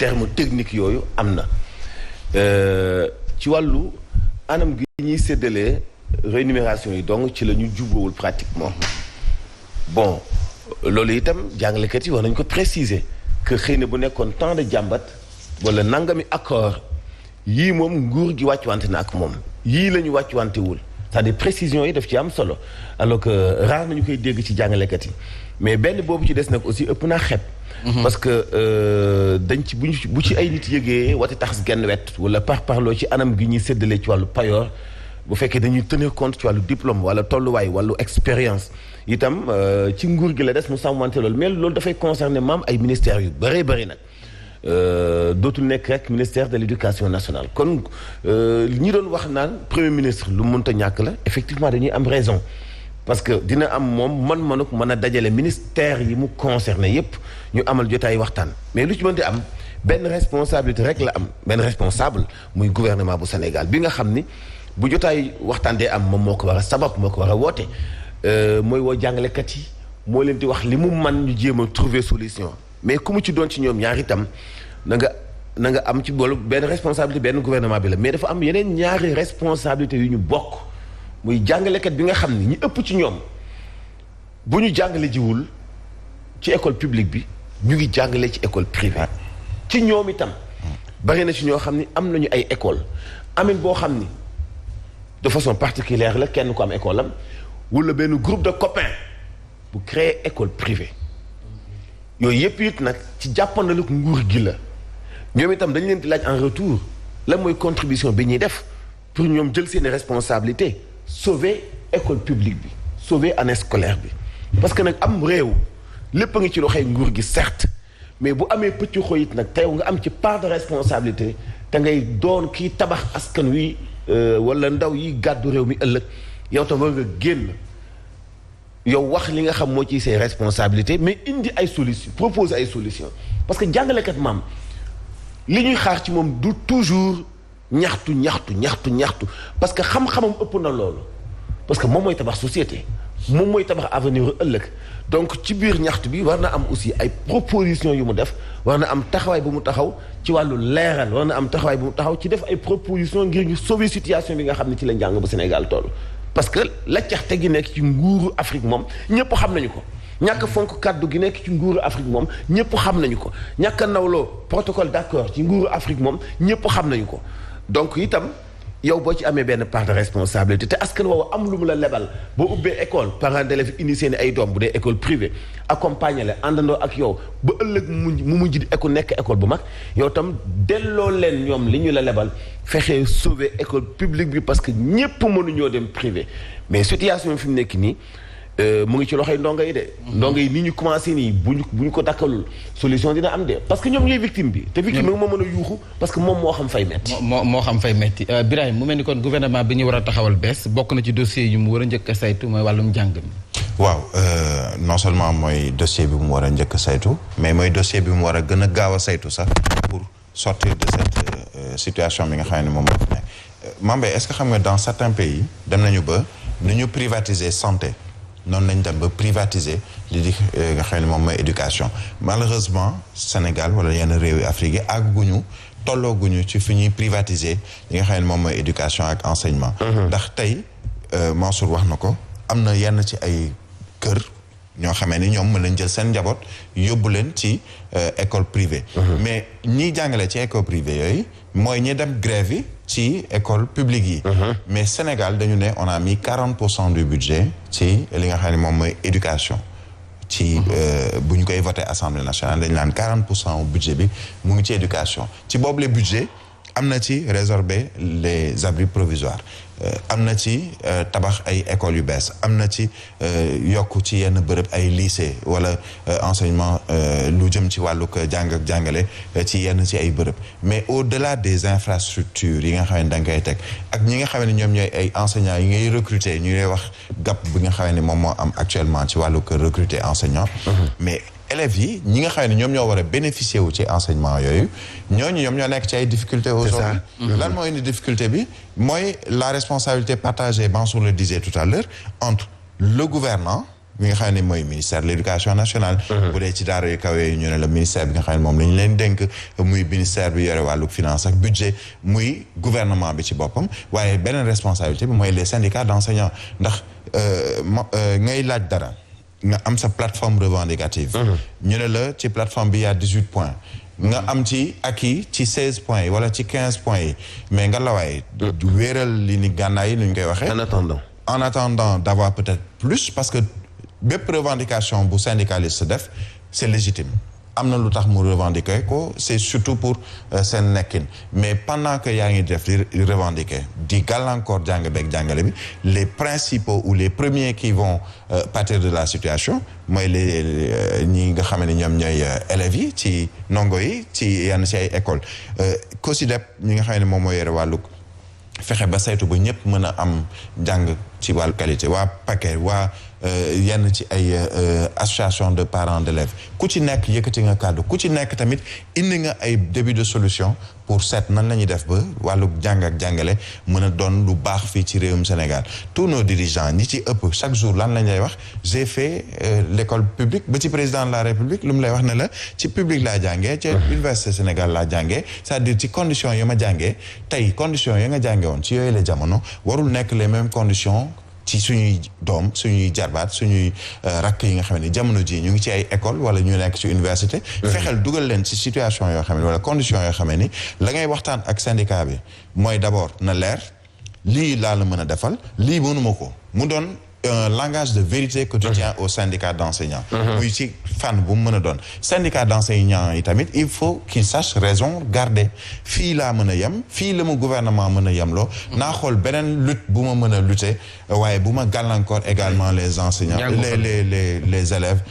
terme technique yooyu am na ci wàllu anam gi ñuy séddalee rémunération yi donc ci la ñu jubboowul pratiquement bon loolu itam jàngalekat yi war nañu ko préciser que xëy na bu nekkoon temps de jàmbat wala nangami accord yii moom nguur gi wàccuwante na ak moom yii la ñu wàccuwantewul c'est-à-dire précision yi daf ci am solo alors que rare nañu koy dégg ci jàngalekat yi mais benn boobu ci des nag aussi ëpp naa xeeb. parce que dañ ci bu ci ay nit yëgee wate tax genn wet wala parloo ci anam gi ñuy séddalee ci wàllu payoor bu fekkee dañuy tenir compte ci wàllu diplôme wala tolluwaay wàllu expérience itam ci nguur gi la des mu sàmmante loolu mais loolu dafay concerner maam ay ministères yu bëree bëri nag dootul nekk rek ministère de l'éducation nationale kon ñi doon wax naan premier ministre lu mënta ñàkk la effectivement dañuy am raison parce que dina am moom man-manuk mën a dajale ministère yi mu concerné yépp ñu amal jotaay waxtaan mais lu ci mënti am benn responsabilité rek la am benn responsable muy gouvernement bu Sénégal bi nga xam ni bu jotaay waxtaan dee am moom moo ko war a sabab moo ko war a woote mooy woo jàngalekat yi moo leen di wax li mu man ñu jéem a trouver solution mais ku mu ci doon ci ñoom ñaar itam na nga am ci boolu benn responsabilité benn gouvernement bi la mais dafa am yeneen ñaari responsabilité yu ñu bokk muy jàngalekat bi nga xam ni ñi ëpp ci ñoom bu ñu jàngale jiwul ci école publique bi ñu ngi jàngale ci école privée ci ñoom itam bari na ci ñoo xam ni am nañu ay école amin boo xam ni de façon particulière la kenn ko am école am wala benn groupe de copains bu créer école privée yooyu yëpp it nag ci jàppandalu nguur gi la ñoom itam dañu leen di laaj en retour lan mooy contribution bi ñuy def pour ñoom jël seeni responsabilité sauver école publique bi sauver année scolaire bi parce que nag am réew lépp a ngi ci loxoy nguur gi certes mais bu amee pëcc xoyit nag teew nga am ci part de responsabilité te ngay doon kii tabax askan wi wala ndaw yi gàddu réew mi ëllëg yow tam war nga génn yow wax li nga xam moo ci say responsabilité mais indi ay solution proposer ay solution parce que jàngalekat maam li ñuy xaar ci moom du toujours ñaxtu parce que xam-xamam ëpp na loolu parce que moom mooy tabax société moom mooy tabax avenir ëllëg donc ci biir ñaxtu bi war na am aussi ay propositions yu mu def war na am taxawaay bu mu taxaw ci wàllu leeral war na am taxawaay bu mu taxaw ci def ay propositions ngir ñu sauver situation bi nga xam ne ci la njàng bu Sénégal toll parce que la caxte gi nekk ci nguuru Afrique moom ñëpp xam nañu ko ñàkk fonk kàddu gi nekk ci nguuru Afrique moom ñëpp xam nañu ko ñàkk nawloo protocole d'accord ci nguuru Afrique moom ñëpp xam nañu ko donc itam yow boo ci amee benn part de responsabilité te askan woowu am lu mu la lebal boo ubbee école parents d'élèves indi seen ay doom bu dee école privée accompagner la àndandoo ak yow ba ëllëg mu mujj di école nekk école bu mag yow tam delloo leen ñoom li ñu la lebal fexee sauver école publique bi parce que ñépp mënuñoo dem privé mais situation fi mu nekk nii mu ngi ci loxoy ndongo yi de. ndongo yi ni ñu commencé nii bu ñu ko dakkalul solution dina am de parce que ñoom ñooy victime bi. te victime bi moo mën a yuuxu parce que moom moo xam fay metti. moo xam fay metti Birahim mu mel ni kon gouvernement bi ñu war a taxawal bees bokk na ci dossier yu mu war a njëkk a saytu mooy wàllum njàng mi. waaw non seulement mooy dossier bi mu war a njëkk a saytu mais mooy dossier bi mu war a gën a gaaw a saytu sax pour sortir de cette situation bi nga xam ne moom moo fi nekk. Mambé est-ce que xam nga dans certains pays dem nañu ba nu ñu privatiser santé. noonu lañ dem ba privatiser li di nga xam ne moom mooy éducation malheureusement Sénégal wala yenn réew yi Afrique yi àgguñu tollooguñu ci fi ñuy privatiser li nga xam ne moom mooy éducation ak enseignement ndax tey Mansour wax na ko am na yenn ci ay kër ñoo xamee ni ñoom mën nañ jël seen njaboot yóbbu leen ci école privée mais ñiy jàngale ci école privée yooyu mooy ñi dem grève yi ci école publique yi mais Sénégal dañu ne on a mis 40% du budget ci li nga xam ne moom mooy éducation ci bu ñu koy voté Assemblée nationale dañu naan 40% budget bi mu ngi ci éducation ci boobu le budget am na ci résorber les abris provisoires am na ci tabax ay écoles yu bees am na ci yokk ci yenn bërëb ay lycée wala enseignement lu jëm ci wàllug jàng ak jàngale ci yenn ci ay bërëb mais au-delà des infrastructures yi nga xam ne da nga koy teg ak ñi nga xam ne ñoom ñooy ay enseignants yi ngay recruter ñu lay wax gap bi nga xam ne moom moo am actuellement ci wàllug recruter enseignants mais élèves yi ñi nga xam ne ñoom ñoo war a bénéficier wu ci enseignement yooyu ñoom ñoo nekk ci ay difficultés aujourd'hui lan moo indi difficulté bi mooy la responsabilité partagée Mansour le disait tout à l'heure entre le gouvernant mi nga xam ne mooy ministère de l'éducation nationale. bu dee ci daara yu kaw yooyu ñu ne la ministère bi nga xam ne moom la ñu leen dénk muy ministère bi yore wàllu finance ak budget muy gouvernement bi ci boppam waaye beneen responsabilité bi mooy les syndicats d'enseignants ndax ngay laaj dara nga am sa plateforme revendicative. ñu ne la ci plateforme bi y a 18 points. nga am ci acquis ci 16 points yi wala ci 15 points yi mais nga lawaay du wéeral li ni gànnaay yi lu ñu koy waxee. en attendant d'avoir peut-être plus parce que bépp revendication bu syndicaliste def c'est légitime am na lu tax mu revendiquer ko c'est surtout pour seen nekkin mais pendant que yaa ngi def di revendiquer di gàllankoor jàng beeg jàngale bi les principaux ou les premiers qui vont pâtir de la situation mooy les ñi nga xam ne ñoom ñooy élèves yi ci ndongo yi ci yenn ci ay école COSYDEP ñi nga xam ne moom mooy yore wàllu fexe ba saytu ba ñëpp mën a am njàng ci wàllu qualité waa paquet waa yenn ci ay association de parents d'élèves ku ci nekk yëkkati nga kàddu ku ci nekk tamit indi nga ay début de solution pour seet nan la ñuy def ba wàllu jàng ak jàngale mën a doon lu baax fii ci réewum Sénégal tous nos dirigeants ñi ci ëpp chaque jour lan lañ lay wax j'ai fait l'école publique ba ci président de la République lu mu lay wax ne la ci public laa jàngee ci université Sénégal laa jàngee c'est-à-dire ci conditions yi ma jàngee tey conditions yi nga jàngee woon ci yooyu la jamono warul nekk les mêmes conditions ci suñuy doom suñuy jarbaat suñuy rakk yi nga xam ne jamono ji ñu ngi ci ay école wala ñu nekk ci université fexeel dugal leen ci situation yoo xam ne wala conditions yoo xam ne ni la ngay waxtaan ak syndicat bi mooy d'abord na leer lii laa la mën a defal lii mënuma ko mu doon un langage de vérité que tu tiens au syndicat d'enseignants muy ci fànn bu mu mën a doon syndicat d'enseignants yi tamit il faut qu'il sache raison garder fii laa mën a yem fii la ma gouvernement mën a yemloo naa xool beneen lutte bu ma mën a lutter waaye bu ma gàllankoor également les enseignants les élèves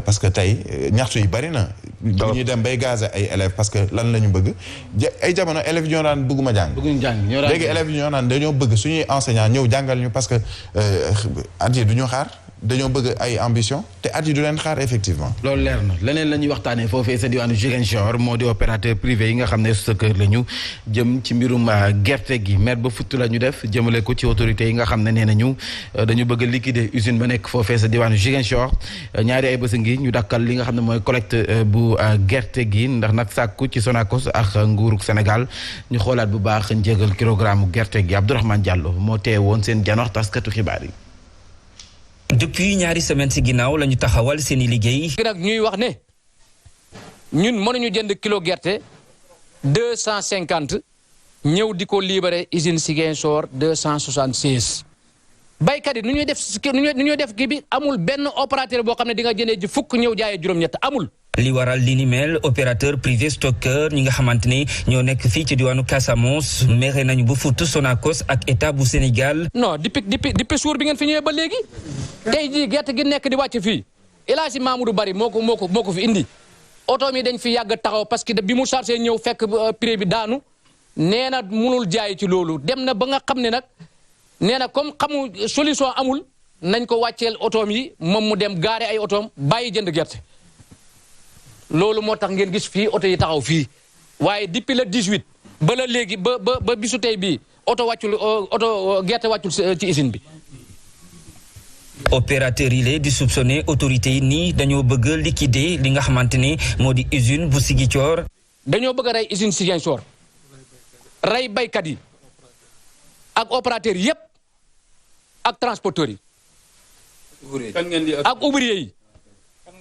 parce que tey ñaxtu yi bari na bu ñuy dem bay gazer ay élèves parce que lan la ñu bëgg ay jamono élèves ñoo naan bëgguma jàng léegi élèves yi ñoo naan dañoo bëgg suñuy enseignants ñëw jàngal ñu parce que at yi du ñu xaar dañoo bëgg ay ambition te at yi du leen xaar effectivement. loolu leer na leneen la ñuy waxtaanee foofee sa diwaanu Ziguinchor moo di opérateur privé yi nga xam ne sa kër la ñu jëm ci mbirum gerte gi maire ba futt la ñu def jëmale ko ci autorités yi nga xam ne nee nañu dañu bëgg a liquider usine ba nekk foofee sa diwaanu Ziguinchor ñaari ay bés ngi ñu dakkal li nga xam ne mooy collecte bu gerte gi ndax nag sàkku ci Sonacos ak nguurug Sénégal ñu xoolaat bu baax njëgal kilogramme gerte gi Abdourahmane Diallo moo teewoon seen janox taskatu xibaar yi. depuis ñaari semaine ci ginnaaw la ñu taxawal seeni liggéey. nag ñuy wax ne ñun mënuñu jënd kilo gerte 250 ñëw di ko libéré usine Ziguinchor 276. baykat yi nu ñuy def kii bi amul benn opérateur boo xam ne di nga jëndee ji fukk ñëw jaayee juróom-ñett amul. li waral li ni mel opérateur privé stockeur ñi nga xamante ni ñoo nekk fii ci diwaanu Casamance mere nañu bu futt Sonacos ak état bu Sénégal. non depuis suur bi ngeen fi ñëwee ba léegi tey jii gerte gi nekk di wàcc fii El Hadji Mamadou Bari moo ko fi indi oto mi dañ fi yàgg taxaw parce que bi mu chargé ñëw fekk prix bi daanu nee na munul jaay ci loolu dem na ba nga xam ne nag nee na comme xamu solution amul nañ ko wàcceel otoom yi moom mu dem gaare ay otoom bàyyi jënd gerte. loolu moo tax ngeen gis fii oto yi taxaw fii waaye depuis le 18 ba la léegi ba bisu tey bii gerte wàccul ci usine bi. opérateur yi la di soupçonné autorité yi nii dañoo bëgg a liquider li nga xamante ne moo di usine bu Ziguinchor. dañoo bëgg a rey usine Ziguinchor rey baykat yi ak opérateur yépp ak transporteurs yi. ak ouvrier yi.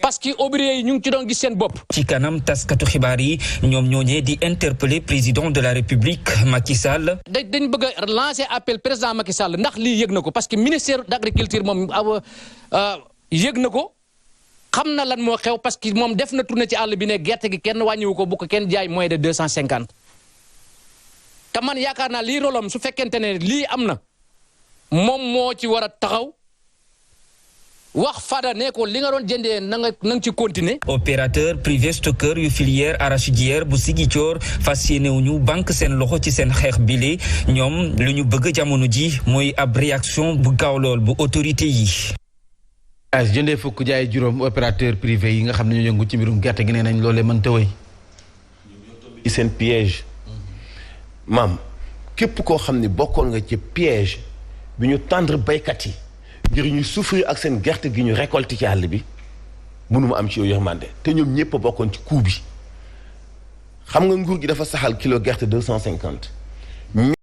parce que ouvrier yi ñu ngi ci doon gis seen bopp. ci kanam taskatu xibaar yi ñoom ñooñee di interpeller président de la république Macky Sall. dañ bëgg a lancer appel président Macky Sall ndax lii yëg na ko parce que ministère d'agriculture moom yëg na ko xam na lan moo xew parce que moom def na tournée ci àll bi ne gerte gi kenn wàññiwu ko bu ko kenn jaay moins de 250. te man yaakaar naa lii rolam su fekkente ne lii am na moom moo ci war a taxaw. wax Fada ne ko li nga doon jëndee na nga ci continuer. opérateur privé stockeur yu filière arachidière bu Ziguinchor fas yéenewuñu banque seen loxo ci seen xeex bile ñoom lu ñu bëgg jamono ji mooy ab réaction bu gaaw lool bu autorité yi. jëndee fukk jaay juróom opérateur privé yi nga xam ne ñoo yëngu ci mbirum gerte gi nee nañ loolee mën ta wéy. seen piège maam képp koo xam ne bokkoon nga ci piège bi ñu tendre baykat yi. ngir ñu souffrir ak seen gerte gi ñu récolté ci àll bi mënuma am ci yow yërmande te ñoom ñëpp a bokkoon ci coût bi xam nga nguur gi dafa saxal kilo gerte 250.